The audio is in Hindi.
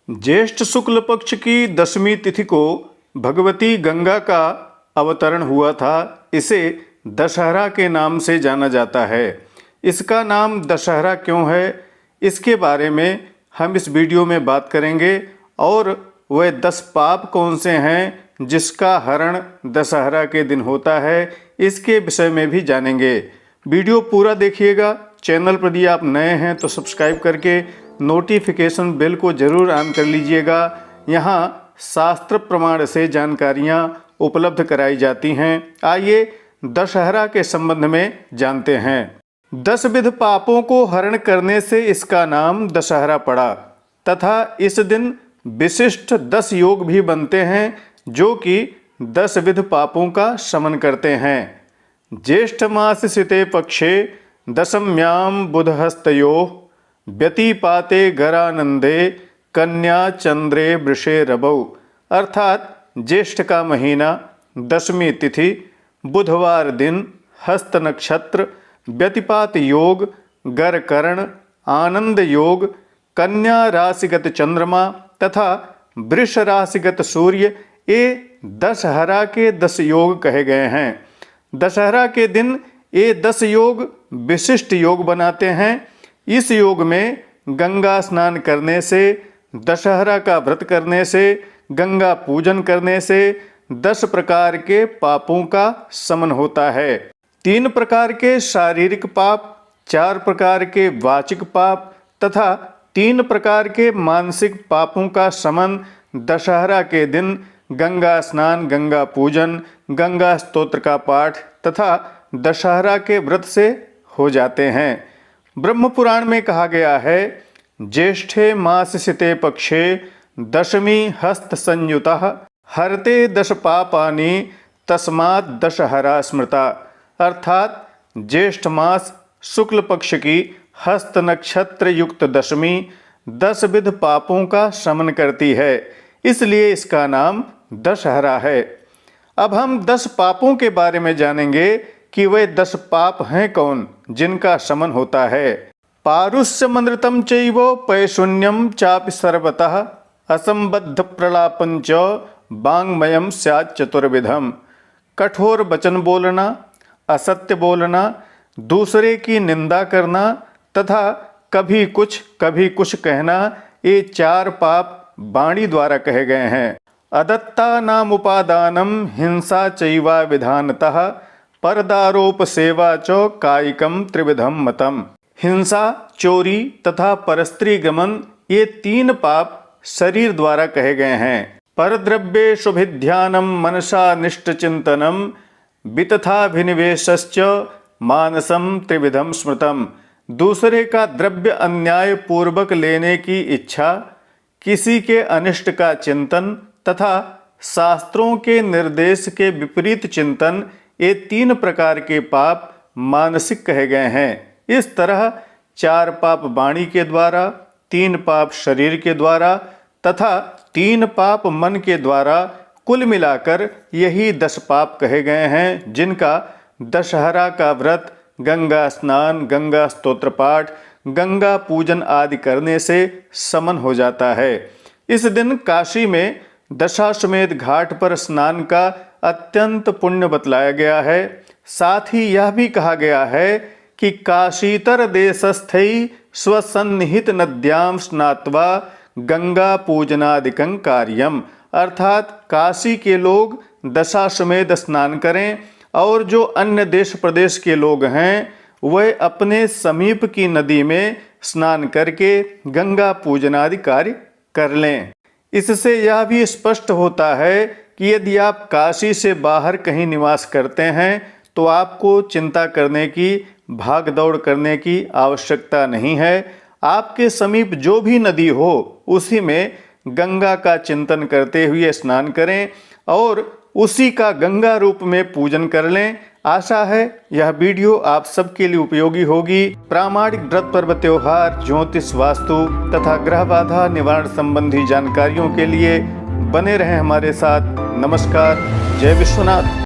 ज्येष्ठ शुक्ल पक्ष की 10वीं तिथि को भगवती गंगा का अवतरण हुआ था। इसे दशहरा के नाम से जाना जाता है। इसका नाम दशहरा क्यों है, इसके बारे में हम इस वीडियो में बात करेंगे और वह 10 पाप कौन से हैं जिसका हरण दशहरा के दिन होता है, इसके विषय में भी जानेंगे। वीडियो पूरा देखिएगा। चैनल पर यदि आप नए हैं तो सब्सक्राइब करके नोटिफिकेशन बेल को ज़रूर ऑन कर लीजिएगा। यहाँ शास्त्र प्रमाण से जानकारियाँ उपलब्ध कराई जाती हैं। आइए दशहरा के संबंध में जानते हैं। 10 विध पापों को हरण करने से इसका नाम दशहरा पड़ा तथा इस दिन विशिष्ट 10 योग भी बनते हैं जो कि 10 विध पापों का शमन करते हैं। ज्येष्ठ मास शिते पक्षे दशम्याम बुधहस्तयोः व्यतिपाते गरानंदे कन्या चंद्रे वृषे रवौ। अर्थात ज्येष्ठ का महीना, 10वीं तिथि, बुधवार दिन, हस्त नक्षत्र, व्यतिपात योग, गरकरण, आनंद योग, कन्या राशिगत चंद्रमा तथा वृष राशिगत सूर्य, ये दशहरा के 10 योग कहे गए हैं। दशहरा के दिन ये 10 योग विशिष्ट योग बनाते हैं। इस योग में गंगा स्नान करने से, दशहरा का व्रत करने से, गंगा पूजन करने से 10 प्रकार के पापों का शमन होता है। 3 प्रकार के शारीरिक पाप, 4 प्रकार के वाचिक पाप तथा 3 प्रकार के मानसिक पापों का शमन दशहरा के दिन गंगा स्नान, गंगा पूजन, गंगा स्तोत्र का पाठ तथा दशहरा के व्रत से हो जाते हैं। ब्रह्म पुराण में कहा गया है, ज्येष्ठे मास शिते पक्षे 10वीं हस्त संयुतः हरते 10 पापानि तस्मात् दशहरा स्मृता। अर्थात ज्येष्ठ मास शुक्ल पक्ष की हस्त नक्षत्र युक्त 10वीं 10 विध पापों का शमन करती है, इसलिए इसका नाम दशहरा है। अब हम 10 पापों के बारे में जानेंगे कि वे 10 पाप हैं कौन जिनका शमन होता है। पारुष्यमनृतं चैव पैशून्यं चापि सर्वतः असंबद्ध प्रलापं च वाङ्मयं स्यात् चतुर्विधम्। कठोर वचन बोलना, असत्य बोलना, दूसरे की निंदा करना तथा कभी कुछ कहना, ये 4 पाप वाणी द्वारा कहे गए हैं। अदत्ता नामुपादानम हिंसा चैवा विधानतः परदारोप सेवा च कायिकम त्रिविधम मतम। हिंसा, चोरी तथा परस्त्री गमन, ये 3 पाप शरीर द्वारा कहे गए हैं। परद्रव्ये शुभिध्यानम मनसा निष्ठचिंतनम वितथाभिनिवेशश्च मानसम त्रिविधम स्मृतम। दूसरे का द्रव्य अन्याय पूर्वक लेने की इच्छा, किसी के अनिष्ट का चिंतन तथा शास्त्रों के निर्देश के विपरीत चिंतन, ये 3 प्रकार के पाप मानसिक कहे गए हैं। इस तरह 4 पाप वाणी के द्वारा, 3 पाप शरीर के द्वारा तथा 3 पाप मन के द्वारा, कुल मिलाकर यही 10 पाप कहे गए हैं जिनका दशहरा का व्रत, गंगा स्नान, गंगा स्तोत्र पाठ, गंगा पूजन आदि करने से शमन हो जाता है। इस दिन काशी में दशाश्वमेध घाट पर स्नान का अत्यंत पुण्य बतलाया गया है। साथ ही यह भी कहा गया है कि काशीतर देशस्थै स्वसन्निहित नद्यां स्नात्वा गंगा पूजनादिकं कार्यम। अर्थात काशी के लोग दशाश्वमेध स्नान करें और जो अन्य देश प्रदेश के लोग हैं वह अपने समीप की नदी में स्नान करके गंगा पूजनादि कार्य कर लें। इससे यह भी स्पष्ट होता है कि यदि आप काशी से बाहर कहीं निवास करते हैं तो आपको चिंता करने की, भाग दौड़ करने की आवश्यकता नहीं है। आपके समीप जो भी नदी हो उसी में गंगा का चिंतन करते हुए स्नान करें और उसी का गंगा रूप में पूजन कर लें। आशा है यह वीडियो आप सबके लिए उपयोगी होगी। प्रामाणिक व्रत पर्व त्योहार, ज्योतिष, वास्तु तथा ग्रह बाधा निवारण संबंधी जानकारियों के लिए बने रहें हमारे साथ। नमस्कार। जय विश्वनाथ।